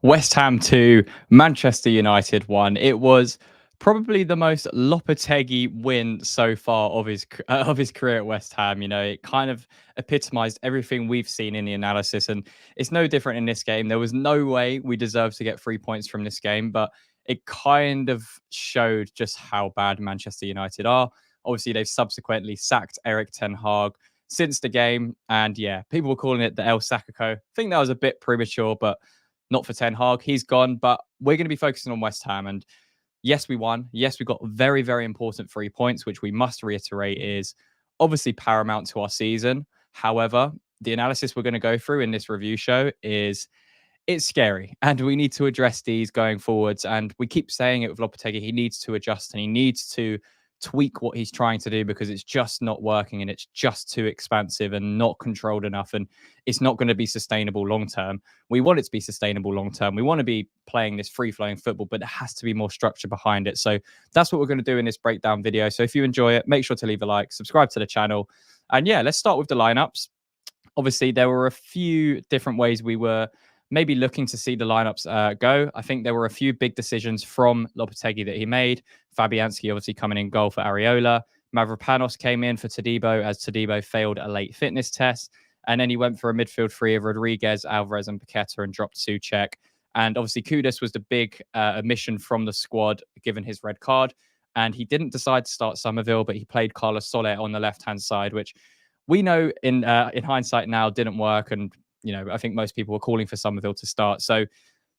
West Ham 2, Manchester United 1. It was probably the most Lopetegui win so far of his career at West Ham. You know, it kind of epitomized everything we've seen in the analysis, and it's no different in this game. There was no way we deserved to get 3 points from this game, but it kind of showed just how bad Manchester United are. Obviously, they've subsequently sacked Eric Ten Hag since the game, and yeah, people were calling it the El Sacaco. I think that was a bit premature, but not for Ten Hag. He's gone, but we're going to be focusing on West Ham. And yes, we won. Yes, we got very, very important 3 points, which we must reiterate is obviously paramount to our season. However, the analysis we're going to go through in this review show is it's scary, and we need to address these going forwards. And we keep saying it with Lopetegui, he needs to adjust and he needs to tweak what he's trying to do because it's just not working and it's just too expansive and not controlled enough, and it's not going to be sustainable long term. We want it to be sustainable long term. We want to be playing this free flowing football, but there has to be more structure behind it. So that's what we're going to do in this breakdown video. So if you enjoy it, make sure to leave a like, subscribe to the channel, and yeah, let's start with the lineups. Obviously, there were a few different ways we were maybe looking to see the lineups go. I think there were a few big decisions from Lopetegui that he made. Fabianski obviously coming in goal for Areola. Mavropanos came in for Todibo as Todibo failed a late fitness test. And then he went for a midfield three of Rodriguez, Alvarez and Paqueta and dropped Souček. And obviously Kudus was the big omission from the squad given his red card. And he didn't decide to start Somerville, but he played Carlos Soler on the left-hand side, which we know in hindsight now didn't work. And you know, I think most people were calling for Somerville to start. So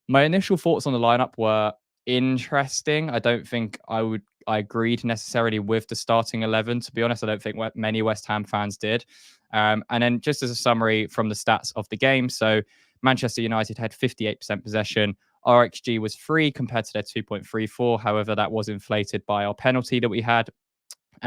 my initial thoughts on the lineup were interesting. I don't think I agreed necessarily with the starting 11. To be honest, I don't think many West Ham fans did. And then just as a summary from the stats of the game. So Manchester United had 58% possession. RXG was 3 compared to their 2.34. However, that was inflated by our penalty that we had.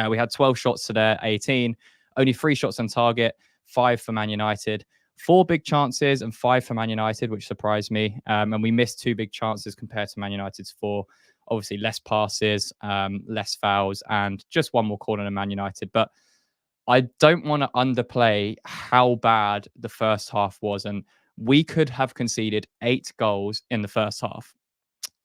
We had 12 shots to their 18, only 3 shots on target, 5 for Man United. 4 big chances and 5 for Man United, which surprised me. And we missed 2 big chances compared to Man United's 4. Obviously, less passes, less fouls, and just 1 more corner than Man United. But I don't want to underplay how bad the first half was. And we could have conceded 8 goals in the first half.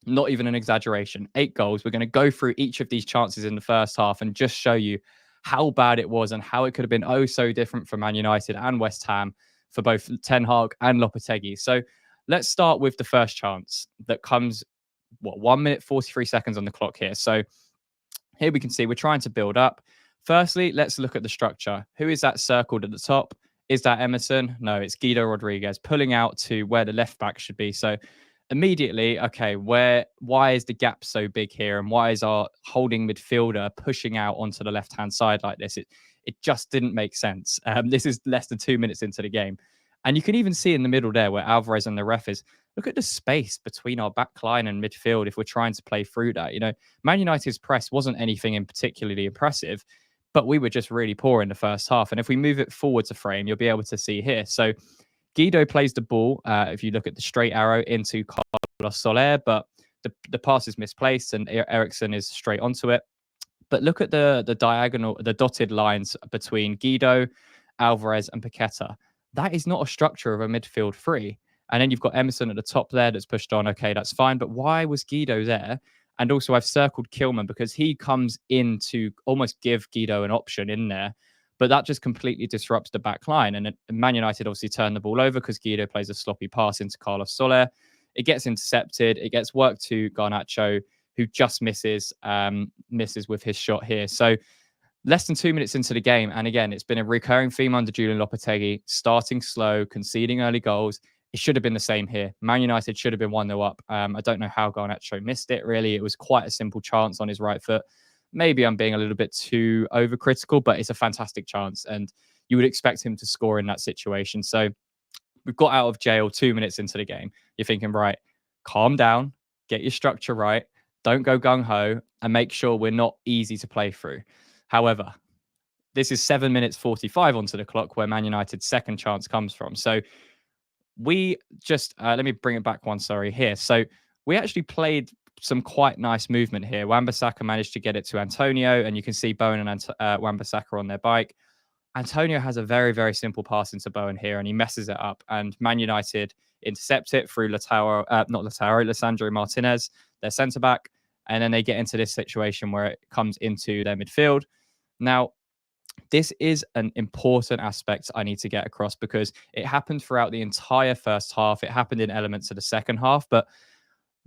Not even an exaggeration. 8 goals. We're going to go through each of these chances in the first half and just show you how bad it was and how it could have been oh so different for Man United and West Ham, for both Ten Hag and Lopetegui. So let's start with the first chance that comes, 1 minute, 43 seconds on the clock here. So here we can see we're trying to build up. Firstly, let's look at the structure. Who is that circled at the top? Is that Emerson? No, it's Guido Rodriguez pulling out to where the left back should be. So immediately, okay, why is the gap so big here? And why is our holding midfielder pushing out onto the left-hand side like this? It just didn't make sense. This is less than 2 minutes into the game. And you can even see in the middle there where Alvarez and the ref is, look at the space between our back line and midfield if we're trying to play through that. You know, Man United's press wasn't anything in particularly impressive, but we were just really poor in the first half. And if we move it forwards a frame, you'll be able to see here. So Guido plays the ball, if you look at the straight arrow, into Carlos Soler, but the pass is misplaced and Ericsson is straight onto it. But look at the diagonal, the dotted lines between Guido, Alvarez, and Paqueta. That is not a structure of a midfield three. And then you've got Emerson at the top there that's pushed on. Okay, that's fine. But why was Guido there? And also, I've circled Kilman because he comes in to almost give Guido an option in there. But that just completely disrupts the back line. And Man United obviously turn the ball over because Guido plays a sloppy pass into Carlos Soler. It gets intercepted. It gets worked to Garnacho, who just misses with his shot here. So less than 2 minutes into the game. And again, it's been a recurring theme under Julian Lopetegui, starting slow, conceding early goals. It should have been the same here. Man United should have been 1-0 up. I don't know how Garnacho missed it, really. It was quite a simple chance on his right foot. Maybe I'm being a little bit too overcritical, but it's a fantastic chance. And you would expect him to score in that situation. So we've got out of jail 2 minutes into the game. You're thinking, right, calm down, get your structure right. Don't go gung-ho and make sure we're not easy to play through. However, this is 7 minutes 45 onto the clock where Man United's second chance comes from. So we just, let me bring it back one, sorry, here. So we actually played some quite nice movement here. Wan-Bissaka managed to get it to Antonio, and you can see Bowen and Wan-Bissaka on their bike. Antonio has a very, very simple pass into Bowen here, and he messes it up. And Man United intercept it through not Lautaro, Lissandro Martinez, their centre back, and then they get into this situation where it comes into their midfield. Now, this is an important aspect I need to get across because it happened throughout the entire first half. It happened in elements of the second half, but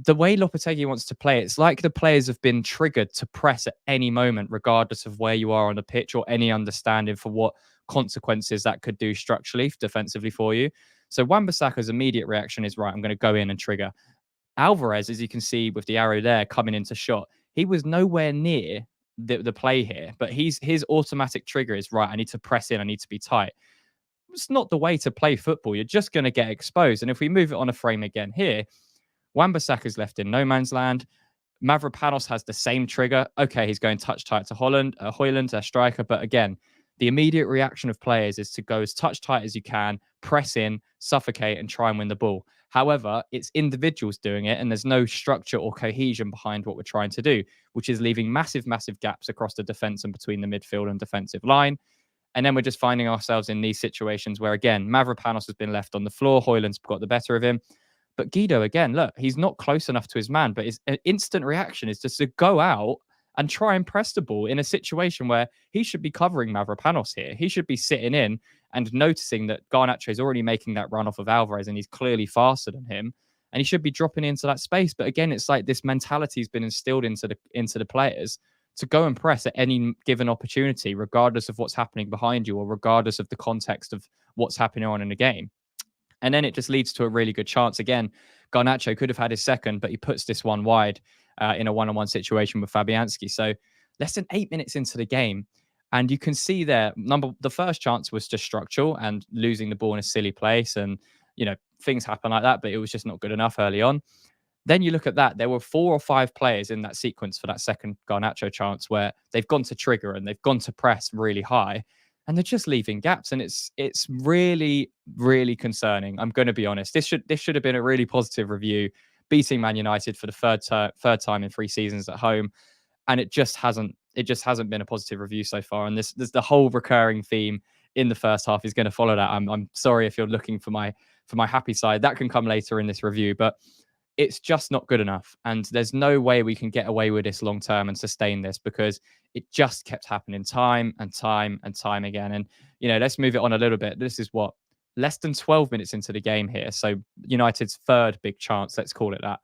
the way Lopetegui wants to play, it's like the players have been triggered to press at any moment, regardless of where you are on the pitch or any understanding for what consequences that could do structurally, defensively for you. So Wan-Bissaka's immediate reaction is, right, I'm going to go in and trigger. Alvarez, as you can see with the arrow there coming into shot, he was nowhere near the play here, but his automatic trigger is, right, I need to press in, I need to be tight. It's not the way to play football. You're just going to get exposed. And if we move it on a frame again here, Wan-Bissaka's left in no man's land. Mavropanos has the same trigger. Okay, he's going touch tight to Højlund, their striker. But again, the immediate reaction of players is to go as touch tight as you can, press in, suffocate, and try and win the ball. However, it's individuals doing it, and there's no structure or cohesion behind what we're trying to do, which is leaving massive, massive gaps across the defense and between the midfield and defensive line. And then we're just finding ourselves in these situations where, again, Mavropanos has been left on the floor. Højlund's got the better of him. But Guido, again, look, he's not close enough to his man, but his instant reaction is just to go out and try and press the ball in a situation where he should be covering Mavropanos here. He should be sitting in and noticing that Garnacho is already making that run off of Alvarez and he's clearly faster than him. And he should be dropping into that space. But again, it's like this mentality has been instilled into the players to go and press at any given opportunity, regardless of what's happening behind you or regardless of the context of what's happening on in the game. And then it just leads to a really good chance. Again, Garnacho could have had his second, but he puts this one wide in a one-on-one situation with Fabianski. So less than 8 minutes into the game, and you can see there, the first chance was just structural and losing the ball in a silly place. And, things happen like that, but it was just not good enough early on. Then you look at that, there were 4 or 5 players in that sequence for that second Garnacho chance where they've gone to trigger and they've gone to press really high and they're just leaving gaps. And it's really, really concerning. I'm going to be honest. This should have been a really positive review, beating Man United for the third time in 3 seasons at home. And it just hasn't been a positive review so far. And this the whole recurring theme in the first half is going to follow that. I'm sorry if you're looking for my happy side. That can come later in this review, but it's just not good enough. And there's no way we can get away with this long term and sustain this because it just kept happening time and time and time again. And, let's move it on a little bit. This is what, less than 12 minutes into the game here. So United's third big chance, let's call it that.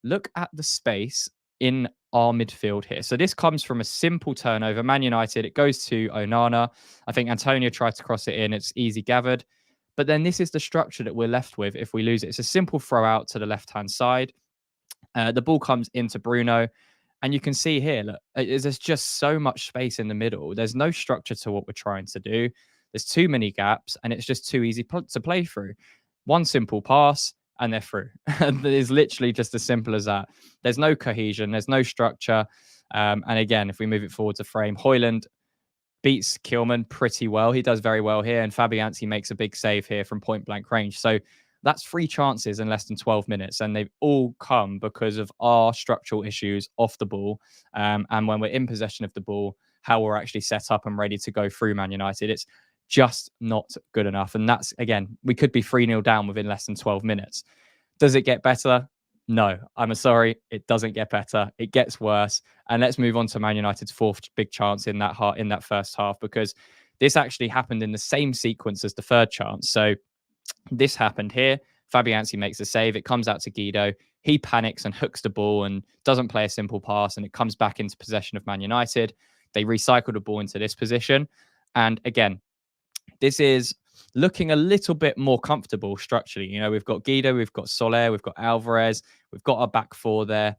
Look at the space in our midfield here. So this comes from a simple turnover. Man United, it goes to Onana. I think Antonio tried to cross it in. It's easy gathered. But then this is the structure that we're left with if we lose it. It's a simple throw out to the left-hand side. The ball comes into Bruno. And you can see here, look, there's just so much space in the middle. There's no structure to what we're trying to do. There's too many gaps, and it's just too easy to play through. One simple pass, and they're through. It is literally just as simple as that. There's no cohesion. There's no structure. And again, if we move it forward to frame, Højlund beats Kilman pretty well. He does very well here. And Fabianski makes a big save here from point blank range. So that's 3 chances in less than 12 minutes. And they've all come because of our structural issues off the ball. And when we're in possession of the ball, how we're actually set up and ready to go through Man United. It's just not good enough. And that's, again, we could be 3-0 down within less than 12 minutes. Does it get better? No, I'm sorry. It doesn't get better. It gets worse. And let's move on to Man United's 4th big chance in that first half, because this actually happened in the same sequence as the 3rd chance. So this happened here. Fabianski makes a save. It comes out to Guido. He panics and hooks the ball and doesn't play a simple pass. And it comes back into possession of Man United. They recycle the ball into this position. And again, this is looking a little bit more comfortable structurally. We've got Guido, we've got Soler, we've got Alvarez, we've got our back 4 there.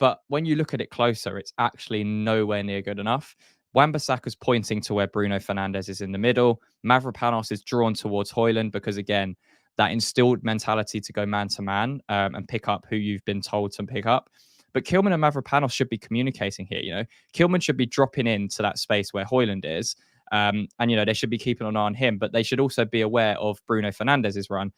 But when you look at it closer, it's actually nowhere near good enough. Wan-Bissaka's pointing to where Bruno Fernandes is in the middle. Mavropanos is drawn towards Højlund because, again, that instilled mentality to go man-to-man and pick up who you've been told to pick up. But Kilman and Mavropanos should be communicating here. Kilman should be dropping into that space where Højlund is. And, they should be keeping an eye on him, but they should also be aware of Bruno Fernandes's run.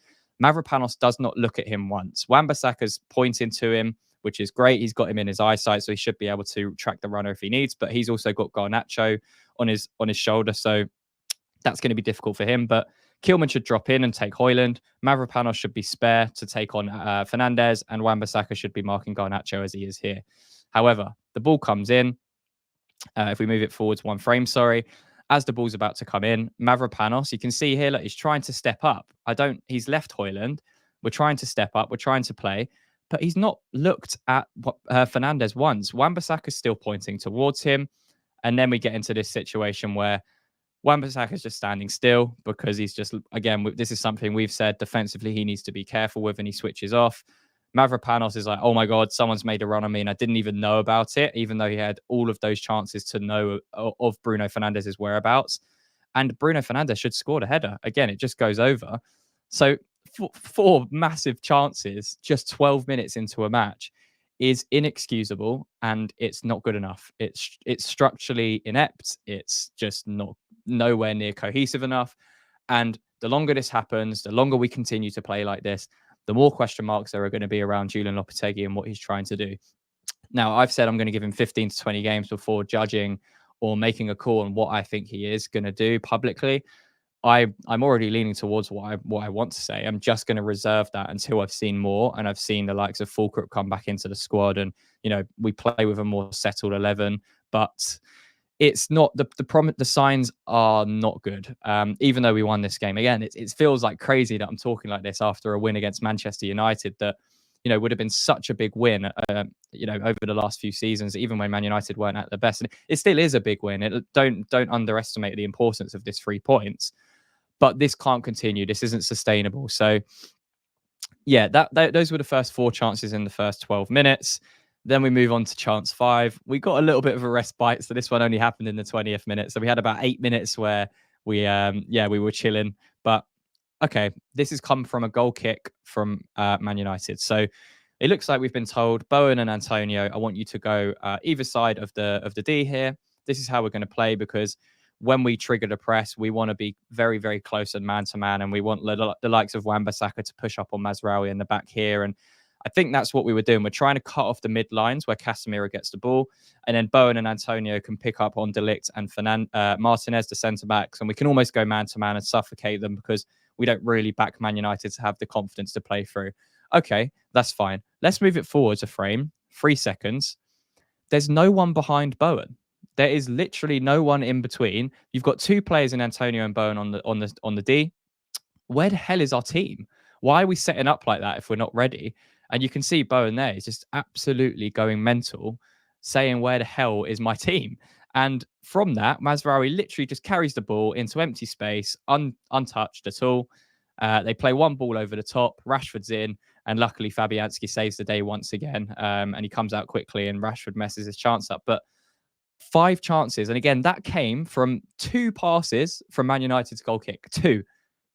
Mavropanos does not look at him once. Wan-Bissaka's pointing to him, which is great. He's got him in his eyesight, so he should be able to track the runner if he needs, but he's also got Garnacho on his shoulder, so that's going to be difficult for him. But Kilman should drop in and take Højlund. Mavropanos should be spare to take on Fernandes, and Wan-Bissaka should be marking Garnacho as he is here. However, the ball comes in. If we move it forwards one frame, sorry, as the ball's about to come in, Mavropanos, you can see here, look, he's trying to step up. He's left Højlund. We're trying to step up. We're trying to play, but he's not looked at Fernandes once. Wan-Bissaka's still pointing towards him. And then we get into this situation where Wan-Bissaka is just standing still because he's just, again, this is something we've said defensively he needs to be careful with, and he switches off. Mavropanos is like, oh my God, someone's made a run on me and I didn't even know about it, even though he had all of those chances to know of Bruno Fernandes' whereabouts. And Bruno Fernandes should score the header. Again, it just goes over. So four massive chances just 12 minutes into a match is inexcusable, and it's not good enough. It's structurally inept. It's just not nowhere near cohesive enough. And the longer this happens, the longer we continue to play like this, the more question marks there are going to be around Julian Lopetegui and what he's trying to do. Now, I've said I'm going to give him 15 to 20 games before judging or making a call on what I think he is going to do publicly. I'm already leaning towards what I want to say. I'm just going to reserve that until I've seen more, and I've seen the likes of Fulkrug come back into the squad, and we play with a more settled 11. But it's not the signs are not good. Even though we won this game again, it feels like crazy that I'm talking like this after a win against Manchester United that would have been such a big win. Over the last few seasons, even when Man United weren't at their best, and it still is a big win. Don't underestimate the importance of this 3 points. But this can't continue. This isn't sustainable. So, yeah, those were the first 4 chances in the first 12 minutes. Then we move on to chance 5. We got a little bit of a respite, so this one only happened in the 20th minute. So we had about 8 minutes where we were chilling. But okay, this has come from a goal kick from Man United. So it looks like we've been told, Bowen and Antonio, I want you to go either side of the D here. This is how we're going to play, because when we trigger the press, we want to be very, very close and man-to-man, and we want the likes of Wan-Bissaka to push up on Mazraoui in the back here. And I think that's what we were doing. We're trying to cut off the mid-lines where Casemiro gets the ball, and then Bowen and Antonio can pick up on De Ligt and Martinez, the centre-backs, and we can almost go man-to-man and suffocate them because we don't really back Man United to have the confidence to play through. Okay, that's fine. Let's move it forwards a frame, 3 seconds. There's no one behind Bowen. There is literally no one in between. You've got 2 players in Antonio and Bowen on the D. Where the hell is our team? Why are we setting up like that if we're not ready? And you can see Bowen there. He's just absolutely going mental, saying, where the hell is my team? And from that, Mazraoui literally just carries the ball into empty space, untouched at all. They play one ball over the top. Rashford's in. And luckily, Fabianski saves the day once again. And he comes out quickly, and Rashford messes his chance up. But 5 chances. And again, that came from 2 passes from Man United's goal kick. 2.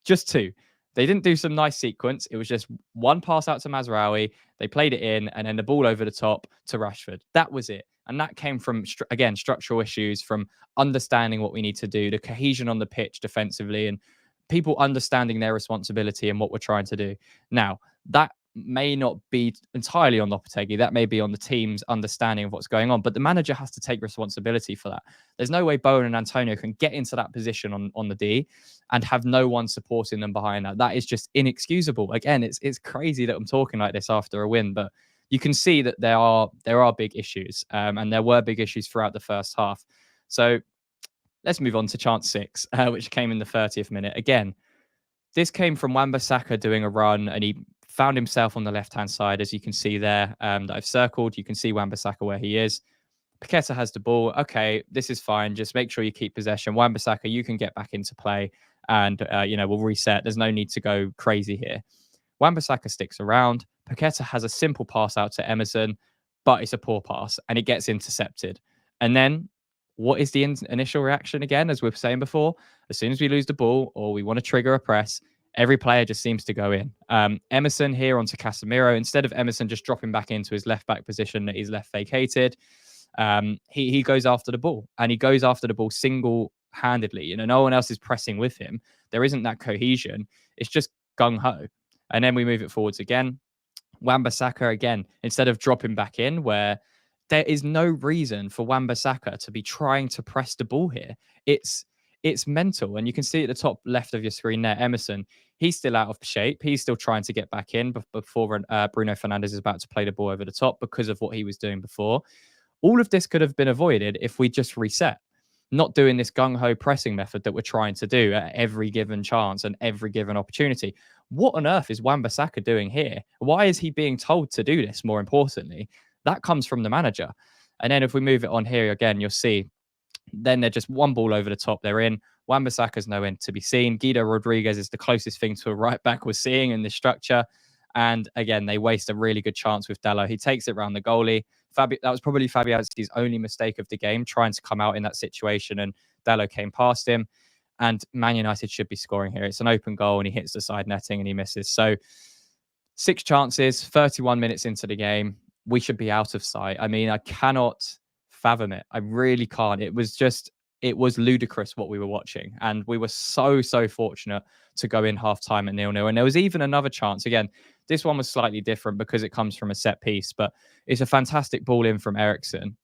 Just 2. They didn't do some nice sequence. It was just one pass out to Mazraoui. They played it in, and then the ball over the top to Rashford. That was it. And that came from, again, structural issues, from understanding what we need to do, the cohesion on the pitch defensively, and people understanding their responsibility and what we're trying to do. Now, that may not be entirely on Lopetegui. That may be on the team's understanding of what's going on, but the manager has to take responsibility for that. There's no way Bowen and Antonio can get into that position on the D and have no one supporting them behind that. That is just inexcusable. Again, it's crazy that I'm talking like this after a win, but you can see that there are big issues, and there were big issues throughout the first half. So let's move on to chance 6, which came in the 30th minute. Again, this came from Wan-Bissaka doing a run, and he found himself on the left-hand side, as you can see there, that I've circled. You can see Wan-Bissaka where he is. Paqueta has the ball. Okay, this is fine. Just make sure you keep possession. Wan-Bissaka, you can get back into play, and we'll reset. There's no need to go crazy here. Wan-Bissaka sticks around. Paqueta has a simple pass out to Emerson, but it's a poor pass, and it gets intercepted. And then what is the initial reaction again, as we were saying before? As soon as we lose the ball or we want to trigger a press, every player just seems to go in. Emerson here onto Casemiro. Instead of Emerson just dropping back into his left-back position that he's left vacated, he goes after the ball, and he goes after the ball single-handedly. No one else is pressing with him. There isn't that cohesion. It's just gung-ho. And then we move it forwards again. Wan-Bissaka again, instead of dropping back in, where there is no reason for Wan-Bissaka to be trying to press the ball here. It's It's mental. And you can see at the top left of your screen there, Emerson, he's still out of shape. He's still trying to get back in before Bruno Fernandes is about to play the ball over the top because of what he was doing before. All of this could have been avoided if we just reset, not doing this gung ho pressing method that we're trying to do at every given chance and every given opportunity. What on earth is Wan-Bissaka doing here? Why is he being told to do this? More importantly, that comes from the manager. And then if we move it on here again, you'll see then they're just one ball over the top. They're in. Wan-Bissaka's nowhere to be seen. Guido Rodriguez is the closest thing to a right back we're seeing in this structure. And again, they waste a really good chance with Dalot. He takes it around the goalie. That was probably Fabianski's only mistake of the game, trying to come out in that situation. And Dalot came past him. And Man United should be scoring here. It's an open goal and he hits the side netting and he misses. So 6 chances, 31 minutes into the game. We should be out of sight. I mean, I cannot fathom it. I really can't. It was ludicrous what we were watching. And we were so fortunate to go in half time at 0-0. And there was even another chance. Again, this one was slightly different because it comes from a set piece, but it's a fantastic ball in from Ericsson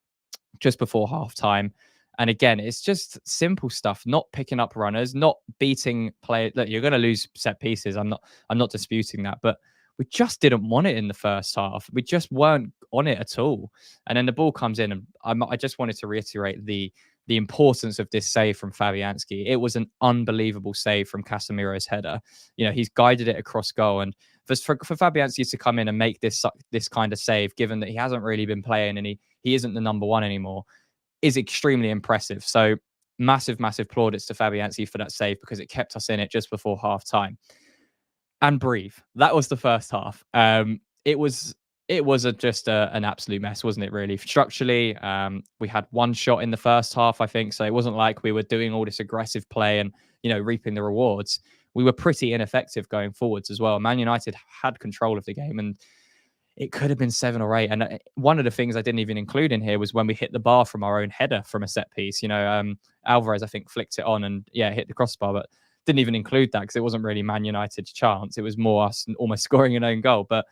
just before half time. And again, it's just simple stuff, not picking up runners, not beating players. Look, you're going to lose set pieces. I'm not disputing that, but we just didn't want it in the first half. We just weren't on it at all. And then the ball comes in, and I just wanted to reiterate the importance of this save from Fabianski. It was an unbelievable save from Casemiro's header. You know, he's guided it across goal, and for Fabianski to come in and make this kind of save, given that he hasn't really been playing and he isn't the number one anymore, is extremely impressive. So massive plaudits to Fabianski for that save because it kept us in it just before half time. And breathe. That was the first half. It was just an absolute mess, wasn't it? Really, structurally, we had one shot in the first half, I think. So it wasn't like we were doing all this aggressive play and reaping the rewards. We were pretty ineffective going forwards as well. Man United had control of the game, and it could have been 7 or 8. And one of the things I didn't even include in here was when we hit the bar from our own header from a set piece. Alvarez, I think, flicked it on and hit the crossbar, but didn't even include that because it wasn't really Man United's chance. It was more us almost scoring an own goal. But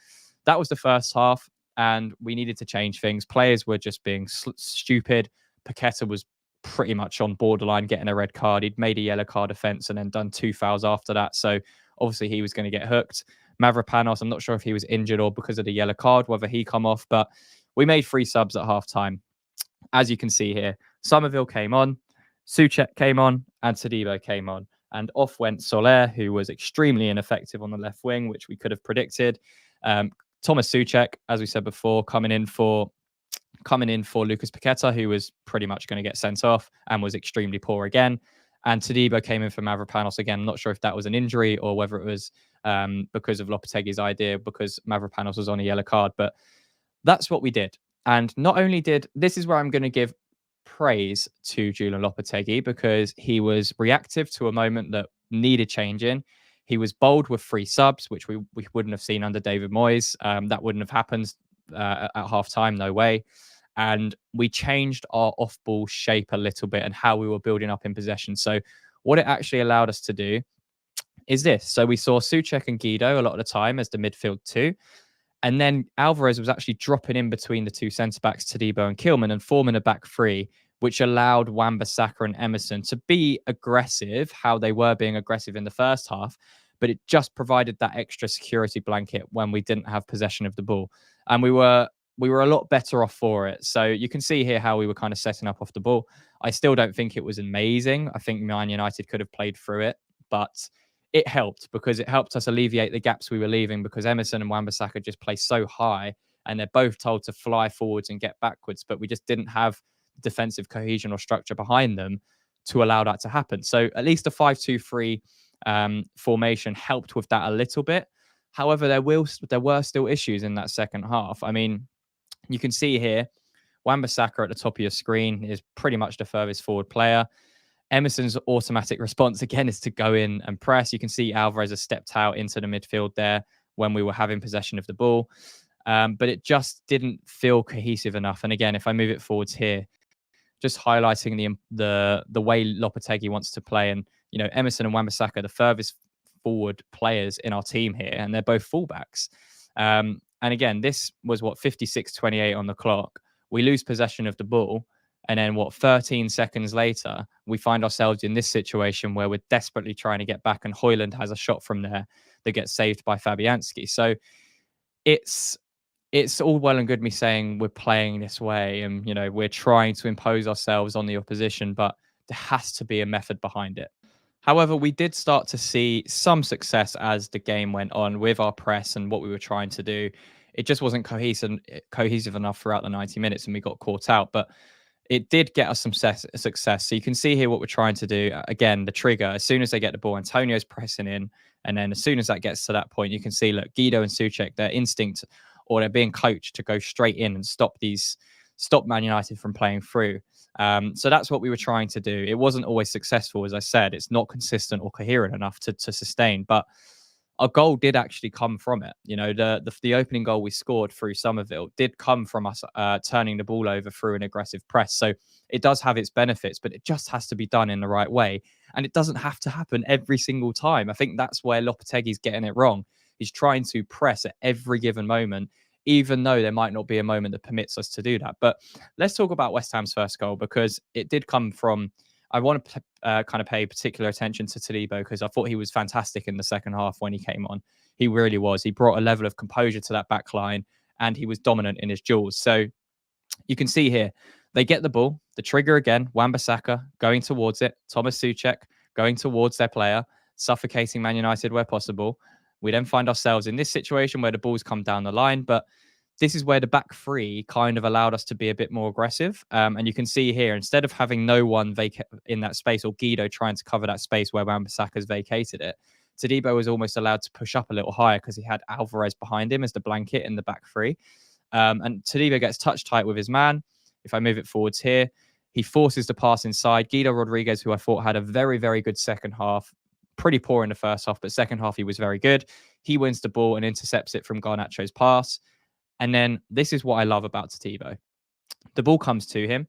that was the first half, and we needed to change things. Players were just being stupid. Paqueta was pretty much on borderline getting a red card. He'd made a yellow card offence and then done 2 fouls after that. So obviously he was going to get hooked. Mavropanos, I'm not sure if he was injured or because of the yellow card, whether he come off, but we made 3 subs at half time. As you can see here, Somerville came on, Souček came on, and Todibo came on. And off went Soler, who was extremely ineffective on the left wing, which we could have predicted. Thomas Souček, as we said before, coming in for Lucas Paqueta, who was pretty much going to get sent off and was extremely poor again. And Todibo came in for Mavropanos again. I'm not sure if that was an injury or whether it was because of Lopetegui's idea, because Mavropanos was on a yellow card. But that's what we did. And not only this is where I'm going to give praise to Julian Lopetegui, because he was reactive to a moment that needed changing. He was bold with 3 subs, which we wouldn't have seen under David Moyes. That wouldn't have happened at half time, no way. And we changed our off-ball shape a little bit and how we were building up in possession. So what it actually allowed us to do is this. So we saw Souček and Guido a lot of the time as the midfield 2. And then Alvarez was actually dropping in between the 2 centre-backs, Todibo and Kilman, and forming a back 3, which allowed Wan-Bissaka and Emerson to be aggressive, how they were being aggressive in the first half, but it just provided that extra security blanket when we didn't have possession of the ball. And we were a lot better off for it. So you can see here how we were kind of setting up off the ball. I still don't think it was amazing. I think Man United could have played through it, but it helped because it helped us alleviate the gaps we were leaving, because Emerson and Wan-Bissaka just play so high and they're both told to fly forwards and get backwards, but we just didn't have defensive cohesion or structure behind them to allow that to happen. So at least a 5-2-3 formation helped with that a little bit. However, there were still issues in that second half. I mean, you can see here, Wan-Bissaka at the top of your screen is pretty much the furthest forward player. Emerson's automatic response, again, is to go in and press. You can see Alvarez has stepped out into the midfield there when we were having possession of the ball. But it just didn't feel cohesive enough. And again, if I move it forwards here, just highlighting the way Lopetegui wants to play. And, Emerson and Wan-Bissaka are the furthest forward players in our team here, and they're both fullbacks. And again, this was 56-28 on the clock. We lose possession of the ball. And then 13 seconds later, we find ourselves in this situation where we're desperately trying to get back, and Højlund has a shot from there that gets saved by Fabianski. So it's it's all well and good me saying we're playing this way and we're trying to impose ourselves on the opposition, but there has to be a method behind it. However, we did start to see some success as the game went on with our press and what we were trying to do. It just wasn't cohesive enough throughout the 90 minutes, and we got caught out. But it did get us some success. So you can see here what we're trying to do. Again, the trigger, as soon as they get the ball, Antonio's pressing in. And then as soon as that gets to that point, you can see, look, Guido and Souček, their instinct, or they're being coached to go straight in and stop Man United from playing through. So that's what we were trying to do. It wasn't always successful, as I said. It's not consistent or coherent enough to sustain. But our goal did actually come from it. The opening goal we scored through Somerville did come from us turning the ball over through an aggressive press. So it does have its benefits, but it just has to be done in the right way. And it doesn't have to happen every single time. I think that's where Lopetegui's getting it wrong. He's trying to press at every given moment, even though there might not be a moment that permits us to do that. But let's talk about West Ham's first goal, because it did come from, I want to kind of pay particular attention to Todibo, because I thought he was fantastic in the second half when he came on. He really was. He brought a level of composure to that back line, and he was dominant in his duels. So you can see here, they get the ball, the trigger again, Wan-Bissaka going towards it, Thomas Souček going towards their player, suffocating Man United where possible. We then find ourselves in this situation where the balls come down the line, but this is where the back three kind of allowed us to be a bit more aggressive. And you can see here, instead of having no one in that space, or Guido trying to cover that space where Wan-Bissaka's vacated it, Todibo was almost allowed to push up a little higher because he had Alvarez behind him as the blanket in the back three. And Todibo gets touch tight with his man. If I move it forwards here, he forces the pass inside. Guido Rodriguez, who I thought had a very, very good second half, pretty poor in the first half, but second half he was very good. He wins the ball and intercepts it from Garnacho's pass. And then this is what I love about Todibo. The ball comes to him.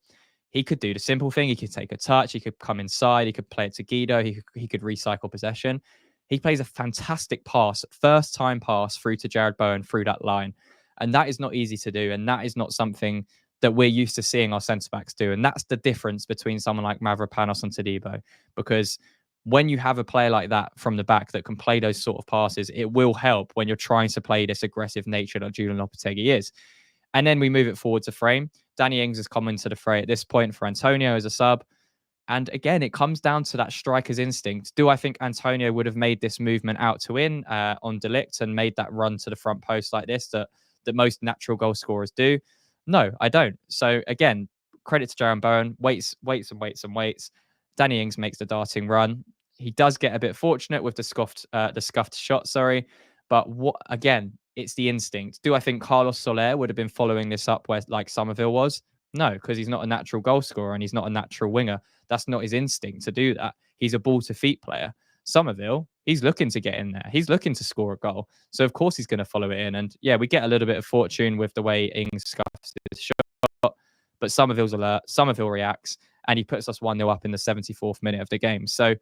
He could do the simple thing. He could take a touch. He could come inside. He could play it to Guido. He could recycle possession. He plays a fantastic pass, first time pass through to Jared Bowen through that line. And that is not easy to do. And that is not something that we're used to seeing our centre backs do. And that's the difference between someone like Mavropanos and Todibo. Because when you have a player like that from the back that can play those sort of passes, it will help when you're trying to play this aggressive nature that Julian Lopetegui is. And then we move it forward to frame. Danny Ings has come into the fray at this point for Antonio as a sub. And again, it comes down to that striker's instinct. Do I think Antonio would have made this movement out to in on De Ligt and made that run to the front post like this that most natural goal scorers do? No, I don't. So again, credit to Jared Bowen. Waits. Danny Ings makes the darting run. He does get a bit fortunate with the scuffed shot, sorry. But what again, it's the instinct. Do I think Carlos Soler would have been following this up where like Somerville was? No, because he's not a natural goal scorer and he's not a natural winger. That's not his instinct to do that. He's a ball to feet player. Somerville, he's looking to get in there. He's looking to score a goal. So of course he's going to follow it in. And yeah, we get a little bit of fortune with the way Ings scuffs his shot, but Somerville's alert. Somerville reacts, and he puts us 1-0 up in the 74th minute of the game. So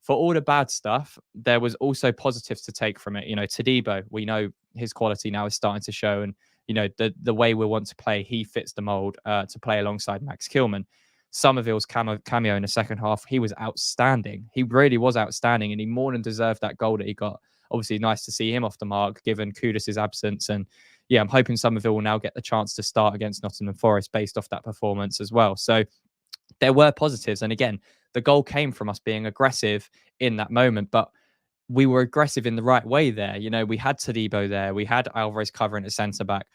for all the bad stuff, there was also positives to take from it. Todibo, we know his quality now is starting to show, and the way we want to play, he fits the mold to play alongside Max Kilman. Somerville's cameo in the second half, he was outstanding. He really was outstanding, and he more than deserved that goal that he got. Obviously, nice to see him off the mark, given Kudus' absence. And yeah, I'm hoping Somerville will now get the chance to start against Nottingham Forest based off that performance as well. So there were positives. And again, the goal came from us being aggressive in that moment, but we were aggressive in the right way there. We had Todibo there. We had Alvarez covering at centre back.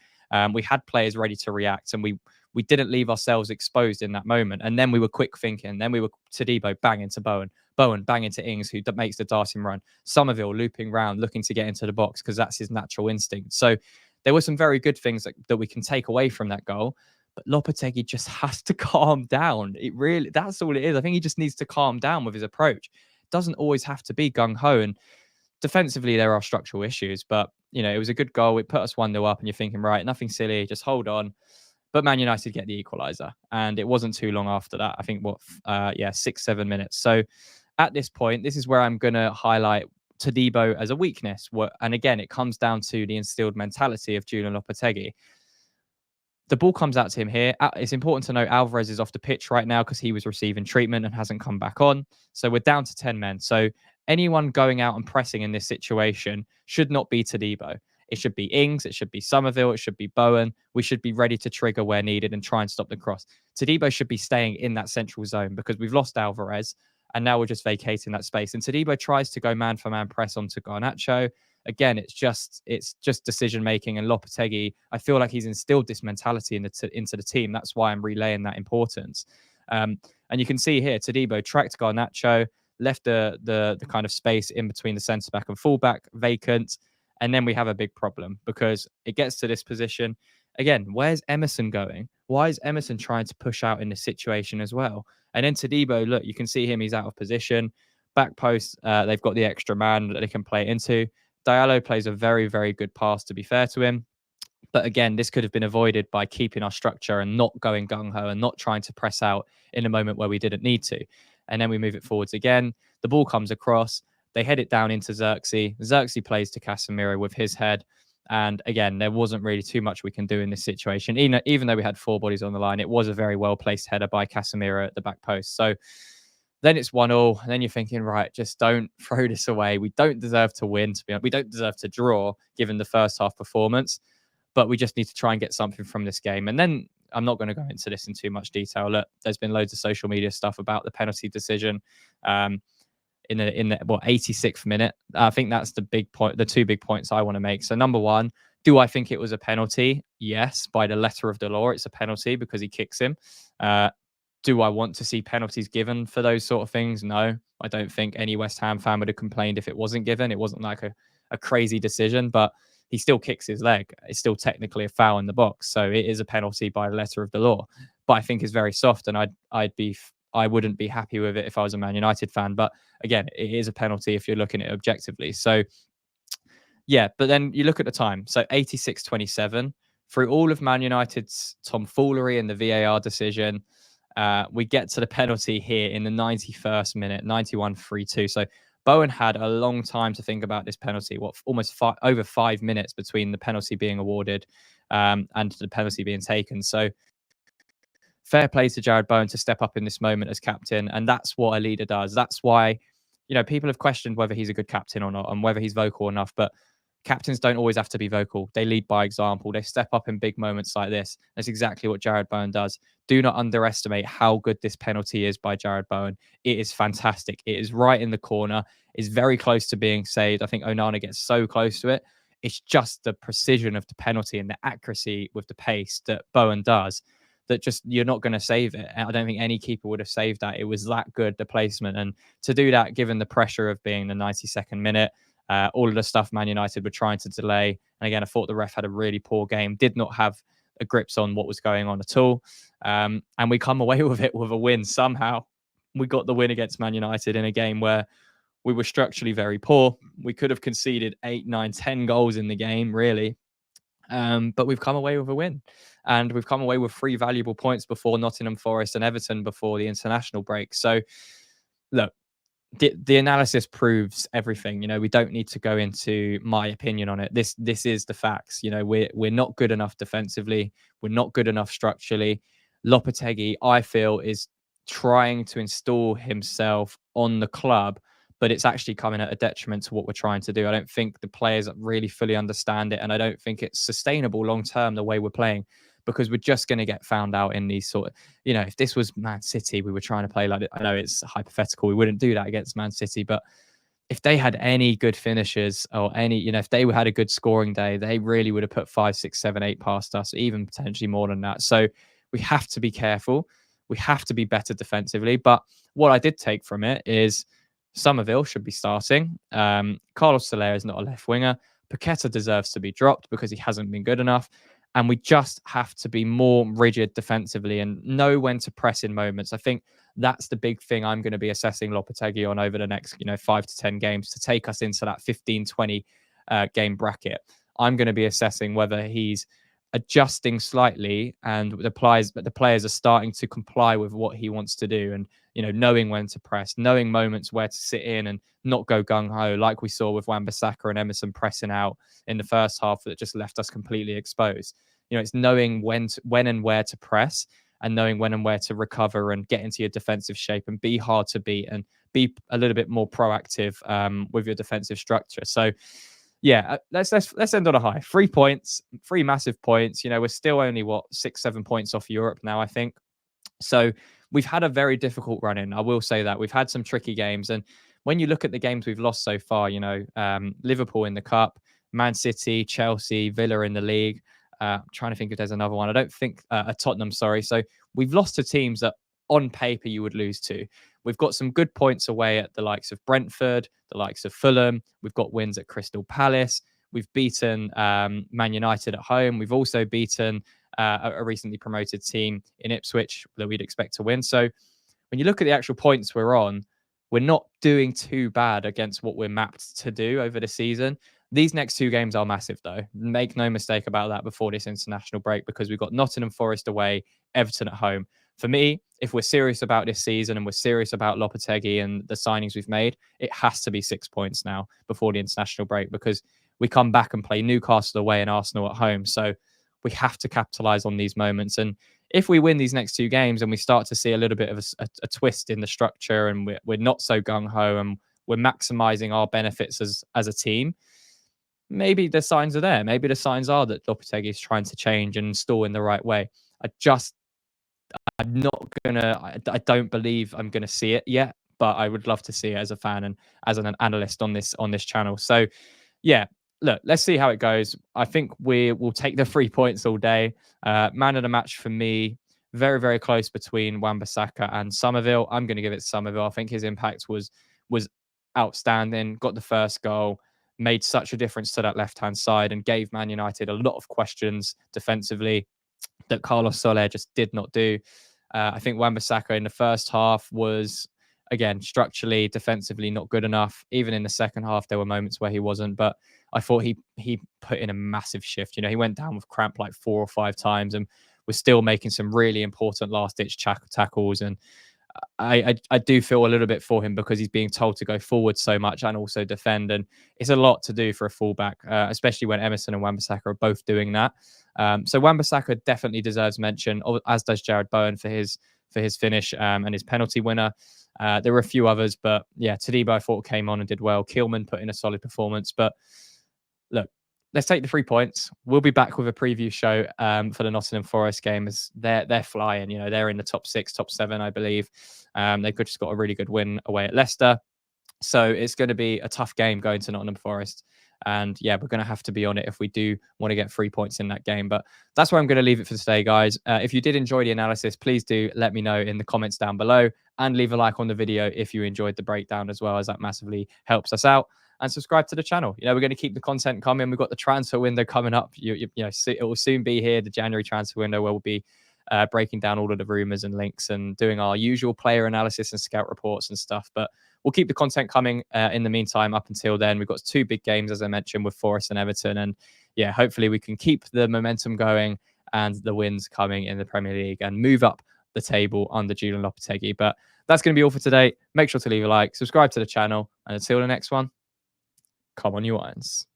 We had players ready to react, and we didn't leave ourselves exposed in that moment. And then we were quick thinking. Then we were Todibo banging to Bowen. Bowen banging to Ings, who makes the darting run. Somerville looping round, looking to get into the box because that's his natural instinct. So there were some very good things that we can take away from that goal. But Lopetegui just has to calm down. That's all it is. I think he just needs to calm down with his approach. It doesn't always have to be gung-ho. And defensively, there are structural issues. But, it was a good goal. It put us 1-0 up, and you're thinking, right, nothing silly, just hold on. But Man United get the equalizer. And it wasn't too long after that. I think, 6-7 minutes. So at this point, this is where I'm going to highlight Todibo as a weakness. And again, it comes down to the instilled mentality of Julian Lopetegui. The ball comes out to him here. It's important to note Alvarez is off the pitch right now because he was receiving treatment and hasn't come back on. So we're down to 10 men. So anyone going out and pressing in this situation should not be Todibo. It should be Ings, it should be Somerville, it should be Bowen. We should be ready to trigger where needed and try and stop the cross. Todibo should be staying in that central zone because we've lost Alvarez and now we're just vacating that space. And Todibo tries to go man for man press onto Garnacho. Again, it's just decision making. And Lopetegui, I feel like he's instilled this mentality into the team. That's why I'm relaying that importance. And you can see here, Todibo tracked Garnacho, left the kind of space in between the centre back and fullback vacant. And then we have a big problem because it gets to this position. Again, where's Emerson going? Why is Emerson trying to push out in this situation as well? And then Todibo, look, you can see him, he's out of position. Back post, they've got the extra man that they can play into. Diallo plays a very, very good pass, to be fair to him. But again, this could have been avoided by keeping our structure and not going gung-ho and not trying to press out in a moment where we didn't need to. And then we move it forwards again. The ball comes across. They head it down into Xerxes. Xerxes plays to Casemiro with his head. And again, there wasn't really too much we can do in this situation. Even though we had four bodies on the line, it was a very well-placed header by Casemiro at the back post. So then it's 1-1, and then you're thinking, right, just don't throw this away. We don't deserve to win, to be honest. We don't deserve to draw, given the first half performance, but we just need to try and get something from this game. And then I'm not going to go into this in too much detail. Look, there's been loads of social media stuff about the penalty decision in the 86th minute. I think that's the big point, the two big points I want to make. So number one, do I think it was a penalty? Yes, by the letter of the law, it's a penalty because he kicks him. Do I want to see penalties given for those sort of things? No, I don't think any West Ham fan would have complained if it wasn't given. It wasn't like a crazy decision, but he still kicks his leg. It's still technically a foul in the box. So it is a penalty by the letter of the law, but I think it's very soft, and I wouldn't be happy with it if I was a Man United fan. But again, it is a penalty if you're looking at it objectively. So yeah, but then you look at the time. So 86-27, through all of Man United's tomfoolery and the VAR decision, we get to the penalty here in the 91st minute, 91-3-2. So Bowen had a long time to think about this penalty, almost over 5 minutes between the penalty being awarded and the penalty being taken. So fair play to Jared Bowen to step up in this moment as captain. And that's what a leader does. That's why, people have questioned whether he's a good captain or not and whether he's vocal enough. But captains don't always have to be vocal. They lead by example. They step up in big moments like this. That's exactly what Jared Bowen does. Do not underestimate how good this penalty is by Jared Bowen. It is fantastic. It is right in the corner. It's very close to being saved. I think Onana gets so close to it. It's just the precision of the penalty and the accuracy with the pace that Bowen does that just you're not going to save it. I don't think any keeper would have saved that. It was that good, the placement. And to do that, given the pressure of being the 92nd minute, all of the stuff Man United were trying to delay. And again, I thought the ref had a really poor game, did not have a grips on what was going on at all. And we come away with it with a win somehow. We got the win against Man United in a game where we were structurally very poor. We could have conceded 8, 9, 10 goals in the game, really. But we've come away with a win. And we've come away with 3 valuable points before Nottingham Forest and Everton before the international break. So, look, the analysis proves everything. We don't need to go into my opinion on it. This is the facts. We're not good enough defensively. We're not good enough structurally. Lopetegui, I feel, is trying to install himself on the club, but it's actually coming at a detriment to what we're trying to do. I don't think the players really fully understand it, and I don't think it's sustainable long term the way we're playing, because we're just going to get found out in these sort of, if this was Man City, we were trying to play like it. I know it's hypothetical. We wouldn't do that against Man City, but if they had any good finishers or any, if they had a good scoring day, they really would have put 5, 6, 7, 8 past us, even potentially more than that. So we have to be careful. We have to be better defensively. But what I did take from it is Somerville should be starting. Carlos Soler is not a left winger. Paqueta deserves to be dropped because he hasn't been good enough. And we just have to be more rigid defensively and know when to press in moments. I think that's the big thing I'm going to be assessing Lopetegui on over the next 5 to 10 games to take us into that 15-20 game bracket. I'm going to be assessing whether he's adjusting slightly and the players are starting to comply with what he wants to do, and knowing when to press, knowing moments where to sit in and not go gung-ho like we saw with Wan-Bissaka and Emerson pressing out in the first half that just left us completely exposed. It's knowing when and where to press, and knowing when and where to recover and get into your defensive shape and be hard to beat and be a little bit more proactive with your defensive structure. So yeah, let's end on a high. 3 points, 3 massive points. We're still only what 6, 7 points off Europe now, I think. So we've had a very difficult run in. I will say that we've had some tricky games, and when you look at the games we've lost so far, Liverpool in the cup, Man City, Chelsea, Villa in the league. I'm trying to think if there's another one. I don't think Tottenham. Sorry. So we've lost to teams that on paper you would lose to. We've got some good points away at the likes of Brentford, the likes of Fulham. We've got wins at Crystal Palace. We've beaten Man United at home. We've also beaten a recently promoted team in Ipswich that we'd expect to win. So when you look at the actual points we're on, we're not doing too bad against what we're mapped to do over the season. These next two games are massive, though. Make no mistake about that before this international break, because we've got Nottingham Forest away, Everton at home. For me, if we're serious about this season and we're serious about Lopetegui and the signings we've made, it has to be 6 points now before the international break, because we come back and play Newcastle away and Arsenal at home. So we have to capitalize on these moments. And if we win these next two games and we start to see a little bit of a twist in the structure, and we're not so gung-ho and we're maximizing our benefits as a team, maybe the signs are there. Maybe the signs are that Lopetegui is trying to change and install in the right way. I'm not gonna. I don't believe I'm gonna see it yet, but I would love to see it as a fan and as an analyst on this channel. So, yeah, look, let's see how it goes. I think we'll take the 3 points all day. Man of the match for me, very very close between Wan-Bissaka and Somerville. I'm going to give it to Somerville. I think his impact was outstanding. Got the first goal, made such a difference to that left hand side, and gave Man United a lot of questions defensively that Carlos Soler just did not do. I think Wan-Bissaka in the first half was, again, structurally, defensively not good enough. Even in the second half, there were moments where he wasn't, but I thought he put in a massive shift. He went down with cramp like 4 or 5 times and was still making some really important last-ditch tackles. And I do feel a little bit for him, because he's being told to go forward so much and also defend, and it's a lot to do for a fullback, especially when Emerson and Wan-Bissaka are both doing that. So Wan-Bissaka definitely deserves mention, as does Jared Bowen for his finish and his penalty winner. There were a few others, but yeah, Todibo I thought came on and did well. Kilman put in a solid performance, but look, let's take the 3 points. We'll be back with a preview show for the Nottingham Forest game, as they're flying. They're in the top 6, top 7, I believe. They've just got a really good win away at Leicester. So it's going to be a tough game going to Nottingham Forest. And yeah, we're going to have to be on it if we do want to get 3 points in that game. But that's where I'm going to leave it for today, guys. If you did enjoy the analysis, please do let me know in the comments down below, and leave a like on the video if you enjoyed the breakdown as well, as that massively helps us out. And subscribe to the channel. We're going to keep the content coming. We've got the transfer window coming up. It will soon be here, the January transfer window, where we'll be breaking down all of the rumors and links and doing our usual player analysis and scout reports and stuff. But we'll keep the content coming in the meantime. Up until then, we've got 2 big games, as I mentioned, with Forest and Everton. And yeah, hopefully we can keep the momentum going and the wins coming in the Premier League and move up the table under Julian Lopetegui. But that's going to be all for today. Make sure to leave a like, subscribe to the channel, and until the next one, come on, you irons.